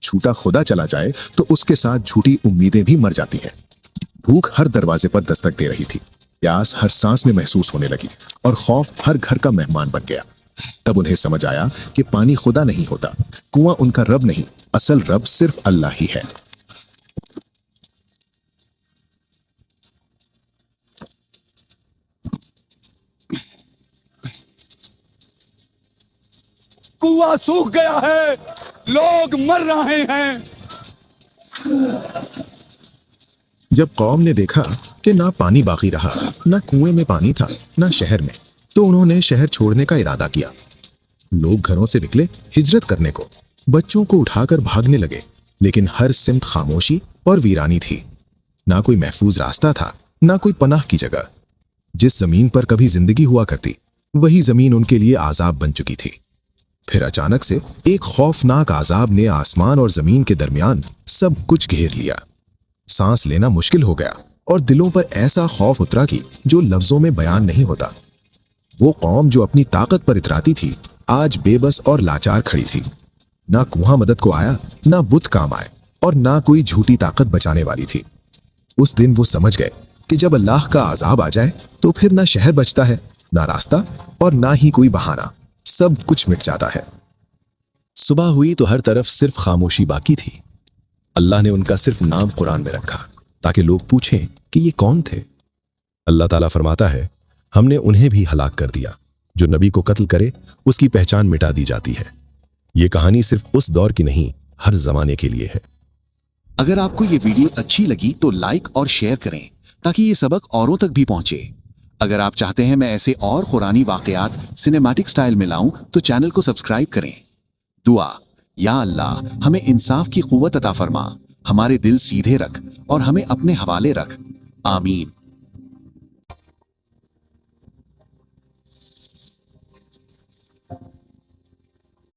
झूठा खुदा चला जाए तो उसके साथ झूठी उम्मीदें भी मर जाती हैं। भूख हर दरवाजे पर दस्तक दे रही थी, प्यास हर सांस में महसूस होने लगी और खौफ हर घर का मेहमान बन गया। तब उन्हें समझ आया कि पानी खुदा नहीं होता, कुआं उनका रब नहीं, असल रब सिर्फ अल्लाह ही है। कुआं सूख गया है, लोग मर रहे हैं। जब कौम ने देखा कि ना पानी बाकी रहा, ना कुएं में पानी था, ना शहर में, तो उन्होंने शहर छोड़ने का इरादा किया। लोग घरों से निकले हिजरत करने को, बच्चों को उठाकर भागने लगे, लेकिन हर सिमत खामोशी और वीरानी थी। ना कोई महफूज रास्ता था, ना कोई पनाह की जगह। जिस जमीन पर कभी जिंदगी हुआ करती, वही जमीन उनके लिए आजाब बन चुकी थी। फिर अचानक से एक खौफनाक आजाब ने आसमान और जमीन के दरमियान सब कुछ घेर लिया। सांस लेना मुश्किल हो गया और दिलों पर ऐसा खौफ उतरा कि जो लफ्जों में बयान नहीं होता। वो कौम जो अपनी ताकत पर इतराती थी, आज बेबस और लाचार खड़ी थी। ना कुआं मदद को आया, ना बुत काम आए, और ना कोई झूठी ताकत बचाने वाली थी। उस दिन वो समझ गए कि जब अल्लाह का आजाब आ जाए तो फिर ना शहर बचता है, ना रास्ता, और ना ही कोई बहाना। सब कुछ मिट जाता है। सुबह हुई तो हर तरफ सिर्फ खामोशी बाकी थी। अल्लाह ने उनका सिर्फ नाम कुरान में रखा ताकि लोग पूछें कि ये कौन थे। अल्लाह ताला फरमाता है, हमने उन्हें भी हलाक कर दिया। जो नबी को कत्ल करे उसकी पहचान मिटा दी जाती है। ये कहानी सिर्फ उस दौर की नहीं, हर जमाने के लिए है। अगर आपको ये वीडियो अच्छी लगी तो लाइक और शेयर करें ताकि ये सबक औरों तक भी पहुंचे। अगर आप चाहते हैं मैं ऐसे और कुरानी वाकयात सिनेमैटिक स्टाइल में लाऊं तो चैनल को सब्सक्राइब करें। दुआ, या अल्लाह हमें इंसाफ की कुव्वत अता फरमा, हमारे दिल सीधे रख और हमें अपने हवाले रख। आमीन।